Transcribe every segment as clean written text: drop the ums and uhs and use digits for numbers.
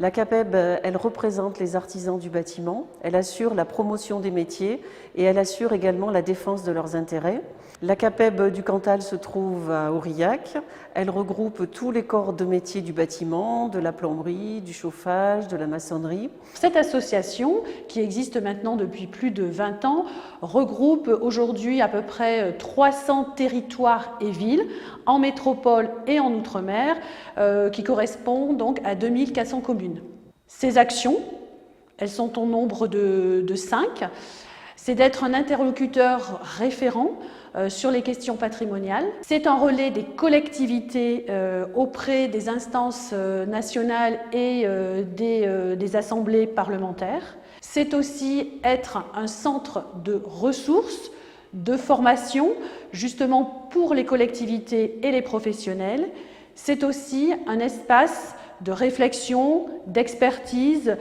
La CAPEB, elle représente les artisans du bâtiment, elle assure la promotion des métiers et elle assure également la défense de leurs intérêts. La CAPEB du Cantal se trouve à Aurillac. Elle regroupe tous les corps de métiers du bâtiment, de la plomberie, du chauffage, de la maçonnerie. Cette association, qui existe maintenant depuis plus de 20 ans, regroupe aujourd'hui à peu près 300 territoires et villes, en métropole et en outre-mer, qui correspondent donc à 2400 communes. Ces actions, elles sont au nombre de 5. C'est d'être un interlocuteur référent sur les questions patrimoniales. C'est un relais des collectivités auprès des instances nationales et des assemblées parlementaires. C'est aussi être un centre de ressources, de formation, justement pour les collectivités et les professionnels. C'est aussi un espace de réflexion, d'expertise,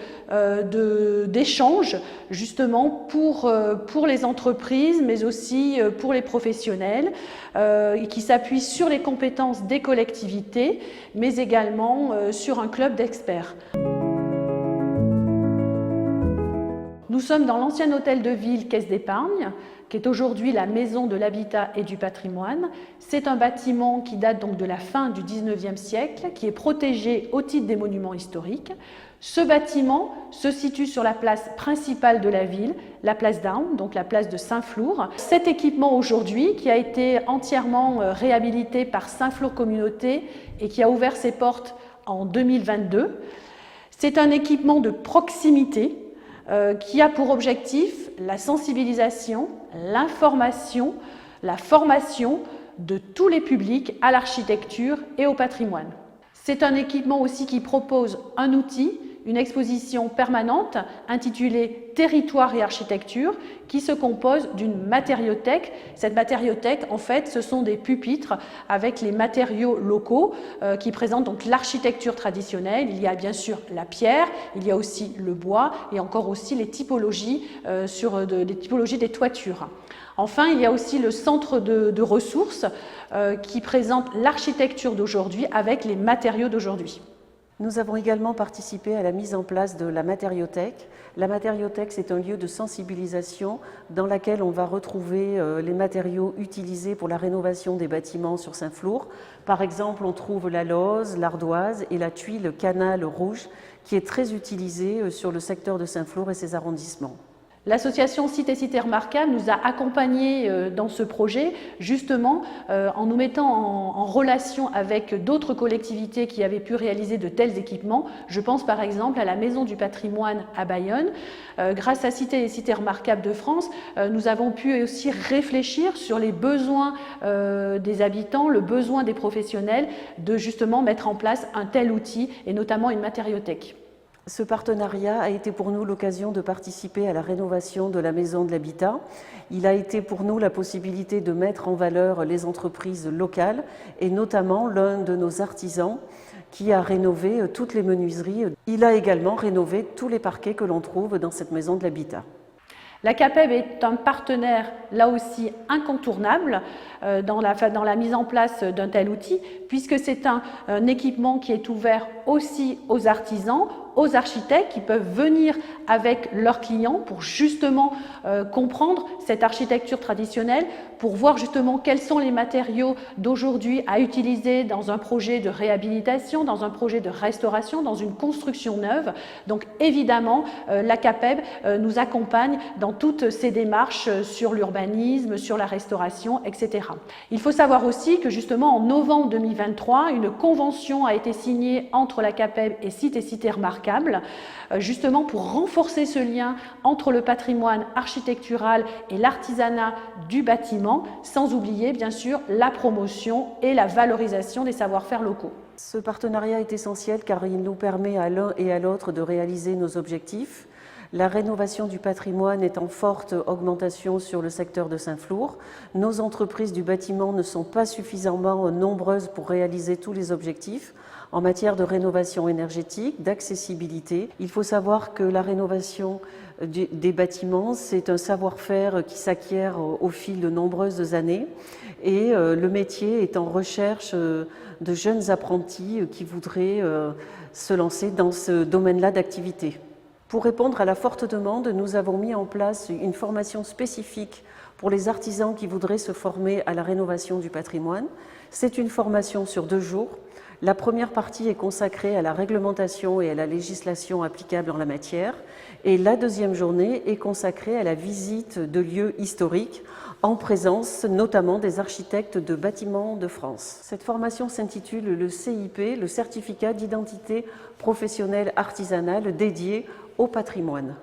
d'échange, justement pour les entreprises, mais aussi pour les professionnels, qui s'appuient sur les compétences des collectivités, mais également sur un club d'experts. Nous sommes dans l'ancien hôtel de ville Caisse d'Épargne, qui est aujourd'hui la Maison de l'Habitat et du Patrimoine. C'est un bâtiment qui date donc de la fin du XIXe siècle, qui est protégé au titre des monuments historiques. Ce bâtiment se situe sur la place principale de la ville, la place d'Armes, donc la place de Saint-Flour. Cet équipement aujourd'hui, qui a été entièrement réhabilité par Saint-Flour Communauté et qui a ouvert ses portes en 2022, c'est un équipement de proximité qui a pour objectif la sensibilisation, l'information, la formation de tous les publics à l'architecture et au patrimoine. C'est un équipement aussi qui propose un outil, une exposition permanente intitulée Territoire et architecture, qui se compose d'une matériothèque. Cette matériothèque, en fait, ce sont des pupitres avec les matériaux locaux qui présentent donc l'architecture traditionnelle. Il y a bien sûr la pierre, il y a aussi le bois et encore aussi les typologies, les typologies des toitures. Enfin, il y a aussi le centre de ressources qui présente l'architecture d'aujourd'hui avec les matériaux d'aujourd'hui. Nous avons également participé à la mise en place de la matériothèque. La matériothèque, c'est un lieu de sensibilisation dans lequel on va retrouver les matériaux utilisés pour la rénovation des bâtiments sur Saint-Flour. Par exemple, on trouve la lauze, l'ardoise et la tuile canal rouge qui est très utilisée sur le secteur de Saint-Flour et ses arrondissements. L'association Sites et Cités Remarquables nous a accompagnés dans ce projet, justement en nous mettant en relation avec d'autres collectivités qui avaient pu réaliser de tels équipements. Je pense par exemple à la Maison du Patrimoine à Bayonne. Grâce à Sites et Cités Remarquables de France, nous avons pu aussi réfléchir sur les besoins des habitants, le besoin des professionnels de justement mettre en place un tel outil et notamment une matériothèque. Ce partenariat a été pour nous l'occasion de participer à la rénovation de la Maison de l'Habitat. Il a été pour nous la possibilité de mettre en valeur les entreprises locales et notamment l'un de nos artisans qui a rénové toutes les menuiseries. Il a également rénové tous les parquets que l'on trouve dans cette Maison de l'Habitat. La CAPEB est un partenaire, là aussi, incontournable dans la mise en place d'un tel outil, puisque c'est un équipement qui est ouvert aussi aux artisans, aux architectes qui peuvent venir avec leurs clients pour justement comprendre cette architecture traditionnelle, pour voir justement quels sont les matériaux d'aujourd'hui à utiliser dans un projet de réhabilitation, dans un projet de restauration, dans une construction neuve. Donc évidemment, la CAPEB nous accompagne dans toutes ces démarches sur l'urbanisme, sur la restauration, etc. Il faut savoir aussi que justement en novembre 2023, une convention a été signée entre la CAPEB et Sites et Cités Remarquables, justement pour renforcer ce lien entre le patrimoine architectural et l'artisanat du bâtiment, sans oublier bien sûr la promotion et la valorisation des savoir-faire locaux. Ce partenariat est essentiel car il nous permet à l'un et à l'autre de réaliser nos objectifs. La rénovation du patrimoine est en forte augmentation sur le secteur de Saint-Flour. Nos entreprises du bâtiment ne sont pas suffisamment nombreuses pour réaliser tous les objectifs en matière de rénovation énergétique, d'accessibilité. Il faut savoir que la rénovation des bâtiments, c'est un savoir-faire qui s'acquiert au fil de nombreuses années et le métier est en recherche de jeunes apprentis qui voudraient se lancer dans ce domaine-là d'activité. Pour répondre à la forte demande, nous avons mis en place une formation spécifique pour les artisans qui voudraient se former à la rénovation du patrimoine. C'est une formation sur 2 jours. La première partie est consacrée à la réglementation et à la législation applicable en la matière, et la deuxième journée est consacrée à la visite de lieux historiques, en présence notamment des architectes de bâtiments de France. Cette formation s'intitule le CIP, le certificat d'identité professionnelle artisanale dédié au patrimoine.